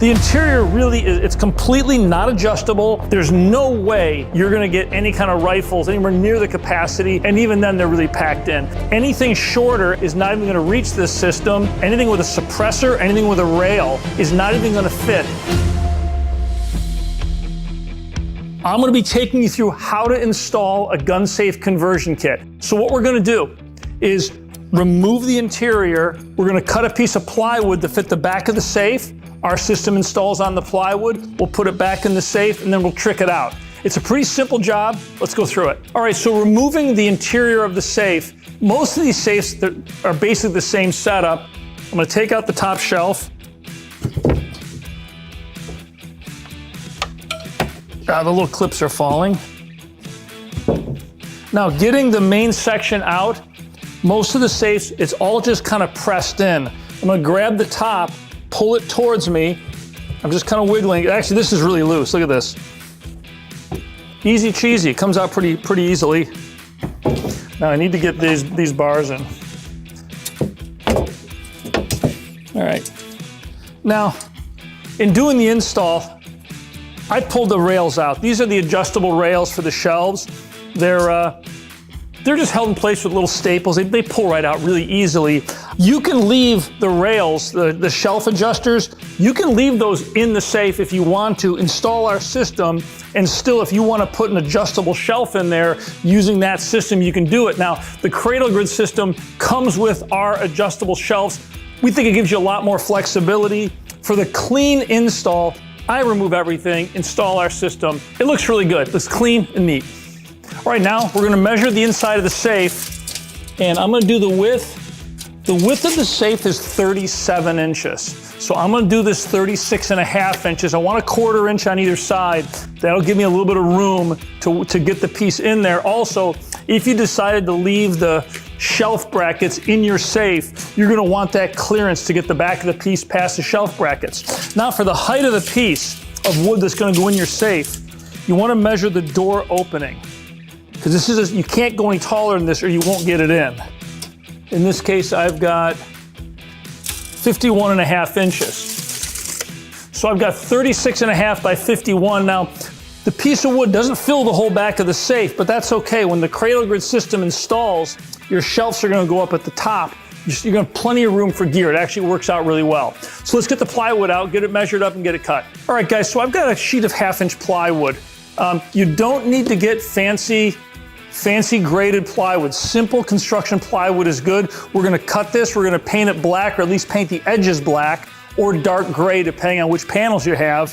The interior really is, it's completely not adjustable. There's no way you're gonna get any kind of rifles anywhere near the capacity, and even then they're really packed in. Anything shorter is not even gonna reach this system. Anything with a suppressor, anything with a rail is not even gonna fit. I'm gonna be taking you through how to install a gun safe conversion kit. So what we're gonna do is remove the interior. We're gonna cut a piece of plywood to fit the back of the safe. Our system installs on the plywood. We'll put it back in the safe and then we'll trick it out. It's a pretty simple job. Let's go through it. All right, so removing the interior of the safe. Most of these safes are basically the same setup. I'm gonna take out the top shelf. The little clips are falling. Now, getting the main section out, most of the safes, it's all just kind of pressed in. I'm gonna grab the top, pull it towards me. I'm just kind of wiggling. Actually, this is really loose. Look at this. Easy cheesy. It comes out pretty easily. Now I need to get these bars in. All right. Now, in doing the install, I pulled the rails out. These are the adjustable rails for the shelves. They're just held in place with little staples. They pull right out really easily. You can leave the rails, the shelf adjusters, you can leave those in the safe if you want to install our system, and still if you want to put an adjustable shelf in there using that system, you can do it. Now, the CradleGrid system comes with our adjustable shelves. We think it gives you a lot more flexibility. For the clean install, I remove everything, install our system. It looks really good. It looks clean and neat. All right, now we're gonna measure the inside of the safe, and I'm gonna do the width. The width of the safe is 37 inches. So I'm gonna do this 36.5 inches. I want a 1/4 inch on either side. That'll give me a little bit of room to get the piece in there. Also, if you decided to leave the shelf brackets in your safe, you're gonna want that clearance to get the back of the piece past the shelf brackets. Now for the height of the piece of wood that's gonna go in your safe, you wanna measure the door opening. Because this is you can't go any taller than this or you won't get it in. In this case, I've got 51.5 inches. So I've got 36.5 by 51. Now, the piece of wood doesn't fill the whole back of the safe, but that's okay. When the CradleGrid system installs, your shelves are gonna go up at the top. You're gonna have plenty of room for gear. It actually works out really well. So let's get the plywood out, get it measured up and get it cut. All right, guys, so I've got a sheet of 1/2 inch plywood. You don't need to get fancy graded plywood. Simple construction plywood is good. We're gonna cut this, we're gonna paint it black, or at least paint the edges black, or dark gray, depending on which panels you have,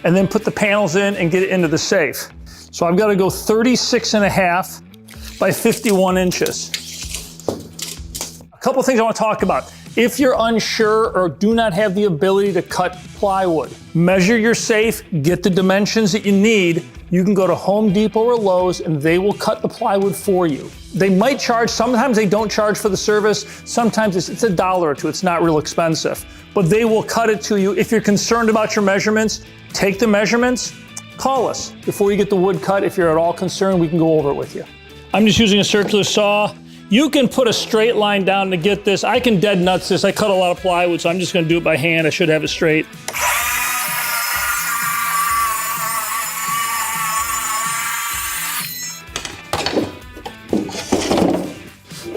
and then put the panels in and get it into the safe. So I've gotta go 36.5 by 51 inches. A couple things I wanna talk about. If you're unsure or do not have the ability to cut plywood, measure your safe, get the dimensions that you need. You can go to Home Depot or Lowe's and they will cut the plywood for you. They might charge, sometimes they don't charge for the service, sometimes it's $1 or $2, it's not real expensive. But they will cut it to you. If you're concerned about your measurements, take the measurements, call us before you get the wood cut. If you're at all concerned, we can go over it with you. I'm just using a circular saw. You can put a straight line down to get this. I can dead nuts this. I cut a lot of plywood, so I'm just gonna do it by hand. I should have it straight.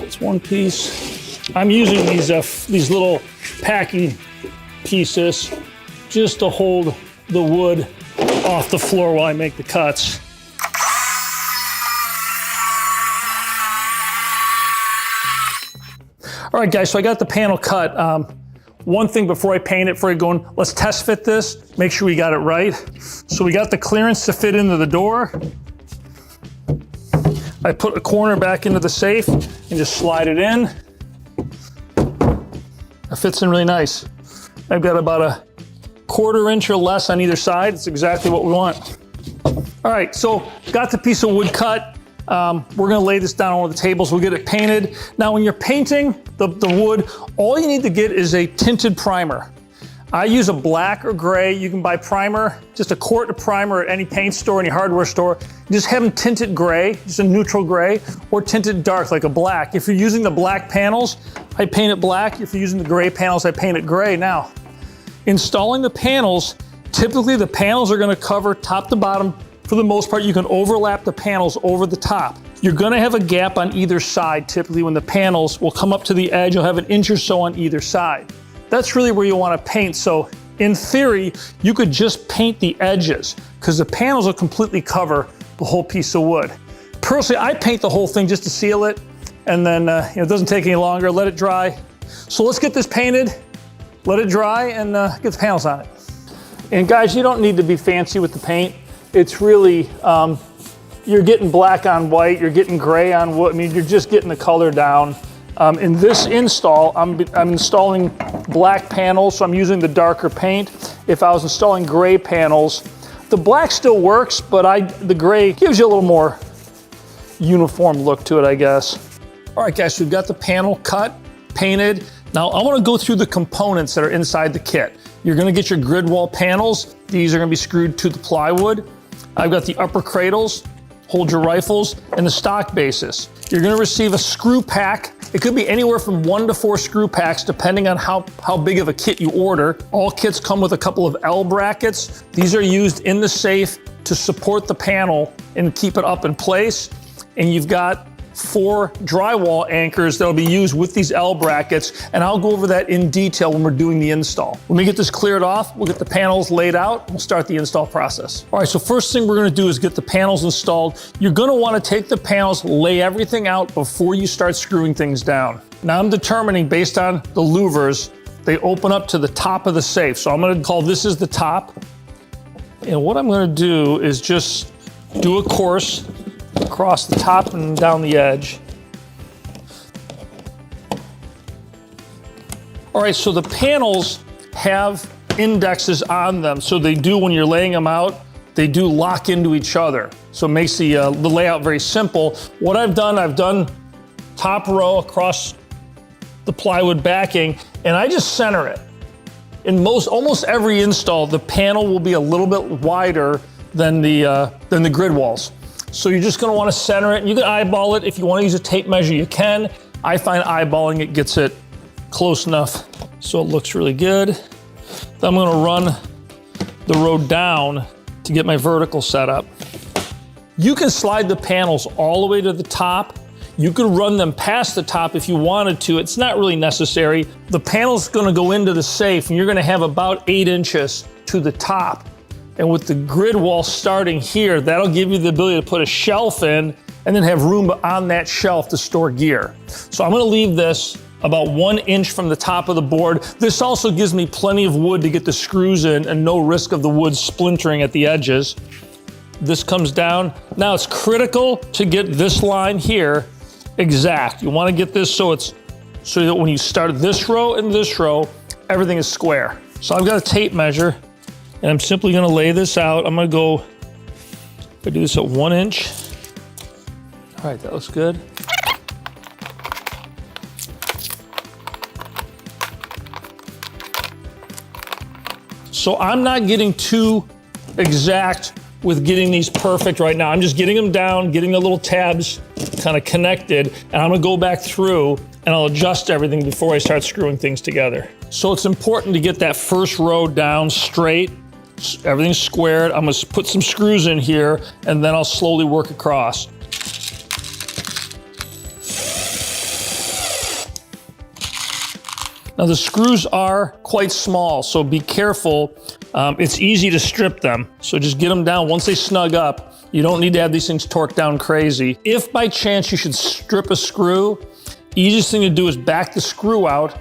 It's one piece. I'm using these little packing pieces just to hold the wood off the floor while I make the cuts. All right, guys, so I got the panel cut. One thing before I paint it, before I go in, let's test fit this, make sure we got it right. So we got the clearance to fit into the door. I put a corner back into the safe and just slide it in. It fits in really nice. I've got about a 1/4 inch or less on either side. It's exactly what we want. All right, so got the piece of wood cut. We're gonna lay this down on one of the tables. We'll get it painted. Now, when you're painting the wood, all you need to get is a tinted primer. I use a black or gray. You can buy primer, just a quart of primer at any paint store, any hardware store. Just have them tinted gray, just a neutral gray, or tinted dark, like a black. If you're using the black panels, I paint it black. If you're using the gray panels, I paint it gray. Now, Installing the panels, typically the panels are gonna cover top to bottom. For the most part, you can overlap the panels over the top. You're gonna have a gap on either side. Typically when the panels will come up to the edge, you'll have an inch or so on either side. That's really where you wanna paint. So in theory, you could just paint the edges because the panels will completely cover the whole piece of wood. Personally, I paint the whole thing just to seal it, and then it doesn't take any longer, let it dry. So let's get this painted, let it dry, and get the panels on it. And guys, you don't need to be fancy with the paint. It's really, you're getting black on white, you're getting gray on wood. I mean, you're just getting the color down. In this install, I'm installing black panels, so I'm using the darker paint. If I was installing gray panels, the black still works, but the gray gives you a little more uniform look to it, I guess. All right, guys, so we've got the panel cut, painted. Now I want to go through the components that are inside the kit. You're going to get your grid wall panels. These are going to be screwed to the plywood. I've got the upper cradles, hold your rifles, and the stock bases. You're going to receive a screw pack. It could be anywhere from 1 to 4 screw packs, depending on how big of a kit you order. All kits come with a couple of L brackets. These are used in the safe to support the panel and keep it up in place. And you've got 4 drywall anchors that'll be used with these L brackets, and I'll go over that in detail when we're doing the install. When we get this cleared off, we'll get the panels laid out, and we'll start the install process. All right, so first thing we're gonna do is get the panels installed. You're gonna wanna take the panels, lay everything out before you start screwing things down. Now I'm determining, based on the louvers, they open up to the top of the safe. So I'm gonna call this is the top. And what I'm gonna do is just do a course across the top and down the edge. All right, so the panels have indexes on them. So they do, when you're laying them out, they do lock into each other. So it makes the layout very simple. What I've done top row across the plywood backing, and I just center it. In almost every install, the panel will be a little bit wider than the grid walls. So you're just gonna wanna center it, and you can eyeball it. If you wanna use a tape measure, you can. I find eyeballing it gets it close enough so it looks really good. Then I'm gonna run the row down to get my vertical set up. You can slide the panels all the way to the top. You could run them past the top if you wanted to. It's not really necessary. The panel's gonna go into the safe, and you're gonna have about 8 inches to the top. And with the grid wall starting here, that'll give you the ability to put a shelf in and then have room on that shelf to store gear. So I'm gonna leave this about 1 inch from the top of the board. This also gives me plenty of wood to get the screws in and no risk of the wood splintering at the edges. This comes down. Now it's critical to get this line here exact. You wanna get this so that when you start this row and this row, everything is square. So I've got a tape measure, and I'm simply gonna lay this out. I'm gonna go, if I do this at 1 inch. All right, that looks good. So I'm not getting too exact with getting these perfect right now. I'm just getting them down, getting the little tabs kind of connected, and I'm gonna go back through and I'll adjust everything before I start screwing things together. So it's important to get that first row down straight. Everything's squared. I'm gonna put some screws in here, and then I'll slowly work across. Now the screws are quite small, so be careful. It's easy to strip them, so just get them down. Once they snug up, you don't need to have these things torqued down crazy. If by chance you should strip a screw, easiest thing to do is back the screw out,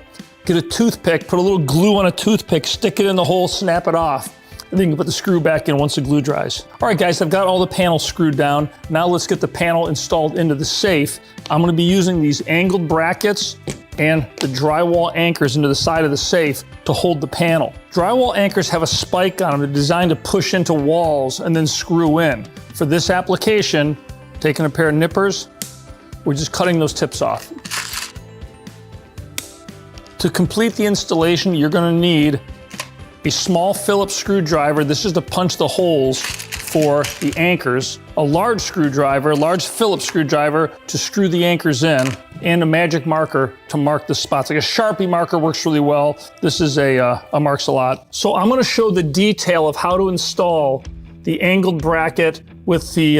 get a toothpick, put a little glue on a toothpick, stick it in the hole, snap it off, and then you can put the screw back in once the glue dries. All right, guys, I've got all the panels screwed down. Now let's get the panel installed into the safe. I'm gonna be using these angled brackets and the drywall anchors into the side of the safe to hold the panel. Drywall anchors have a spike on them. They're designed to push into walls and then screw in. For this application, taking a pair of nippers, we're just cutting those tips off. To complete the installation, you're gonna need a small Phillips screwdriver. This is to punch the holes for the anchors, a large screwdriver, large Phillips screwdriver to screw the anchors in, and a magic marker to mark the spots. Like a Sharpie marker works really well. This is a Marks a Lot. So I'm gonna show the detail of how to install the angled bracket with the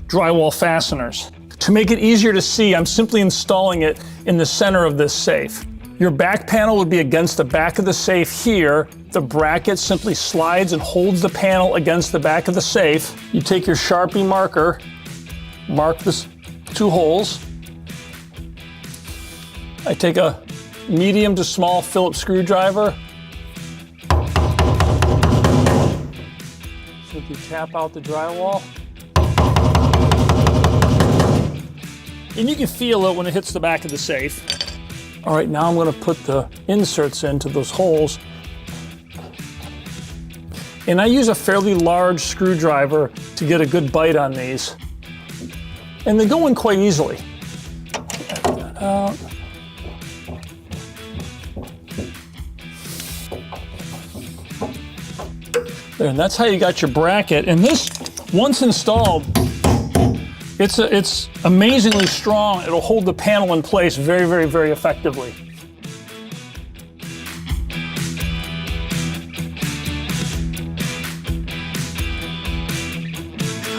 drywall fasteners. To make it easier to see, I'm simply installing it in the center of this safe. Your back panel would be against the back of the safe here. The bracket simply slides and holds the panel against the back of the safe. You take your Sharpie marker, mark the 2 holes. I take a medium to small Phillips screwdriver. Simply tap out the drywall. And you can feel it when it hits the back of the safe. All right, now I'm going to put the inserts into those holes. And I use a fairly large screwdriver to get a good bite on these. And they go in quite easily. There, and that's how you got your bracket. And this, once installed, it's amazingly strong. It'll hold the panel in place very, very, very effectively.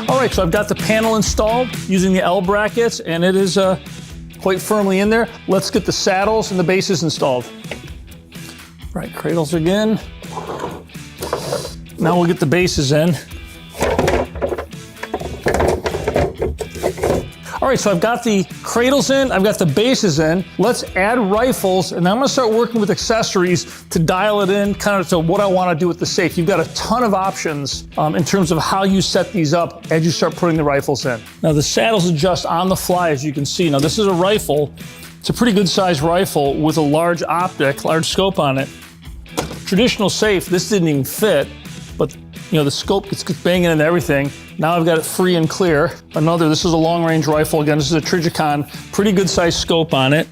All right, so I've got the panel installed using the L brackets, and it is quite firmly in there. Let's get the saddles and the bases installed. All right, cradles again. Now we'll get the bases in. All right, so I've got the cradles in, I've got the bases in. Let's add rifles, and I'm gonna start working with accessories to dial it in kind of to what I wanna do with the safe. You've got a ton of options in terms of how you set these up as you start putting the rifles in. Now the saddles adjust on the fly, as you can see. Now this is a rifle. It's a pretty good sized rifle with a large optic, large scope on it. Traditional safe, this didn't even fit, but you know, the scope gets banging and everything. Now I've got it free and clear. This is a long range rifle. Again, this is a Trijicon, pretty good size scope on it.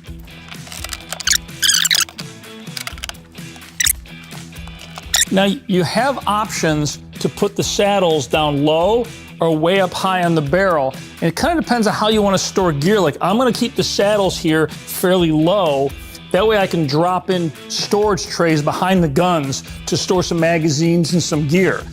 Now you have options to put the saddles down low or way up high on the barrel. And it kind of depends on how you want to store gear. Like I'm gonna keep the saddles here fairly low. That way I can drop in storage trays behind the guns to store some magazines and some gear.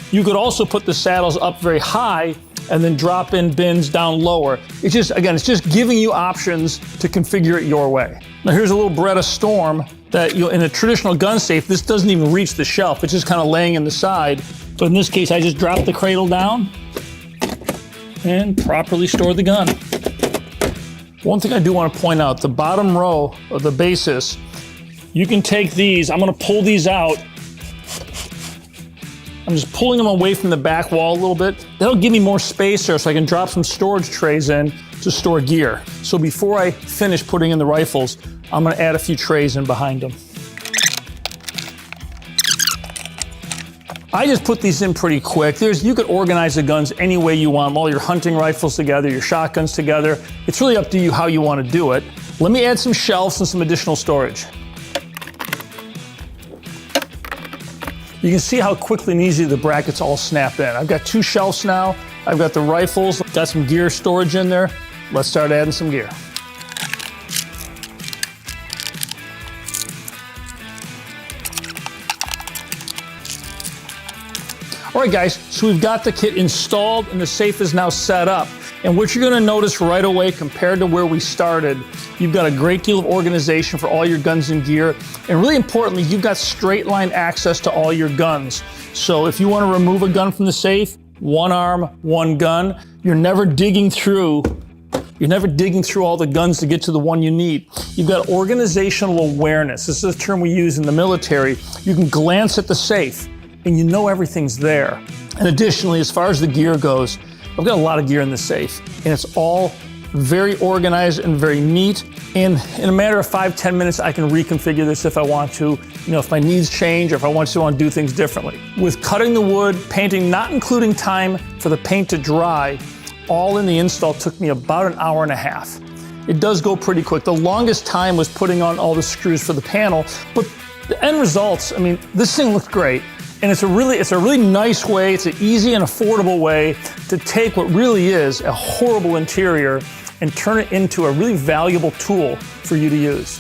You could also put the saddles up very high and then drop in bins down lower. It's just, again, it's just giving you options to configure it your way. Now here's a little Beretta Storm that, you know, in a traditional gun safe, this doesn't even reach the shelf. It's just kind of laying in the side. But in this case, I just drop the cradle down and properly store the gun. One thing I do want to point out, the bottom row of the bases, you can take these, I'm going to pull these out. I'm just pulling them away from the back wall a little bit. That'll give me more space there so I can drop some storage trays in to store gear. So before I finish putting in the rifles, I'm going to add a few trays in behind them. I just put these in pretty quick. You could organize the guns any way you want, all your hunting rifles together, your shotguns together. It's really up to you how you want to do it. Let me add some shelves and some additional storage. You can see how quickly and easy the brackets all snap in. I've got 2 shelves now. I've got the rifles, got some gear storage in there. Let's start adding some gear. All right, guys, so we've got the kit installed and the safe is now set up. And what you're gonna notice right away compared to where we started, you've got a great deal of organization for all your guns and gear. And really importantly, you've got straight line access to all your guns. So if you wanna remove a gun from the safe, 1 arm, 1 gun, you're never digging through all the guns to get to the one you need. You've got organizational awareness. This is a term we use in the military. You can glance at the safe and you know everything's there. And additionally, as far as the gear goes, I've got a lot of gear in the safe, and it's all very organized and very neat. And in a matter of 5-10 minutes, I can reconfigure this if I want to, you know, if my needs change or if I want to do things differently. With cutting the wood, painting, not including time for the paint to dry, all in the install took me about 1.5 hours. It does go pretty quick. The longest time was putting on all the screws for the panel, but the end results, I mean, this thing looks great. And it's a really nice way, it's an easy and affordable way to take what really is a horrible interior and turn it into a really valuable tool for you to use.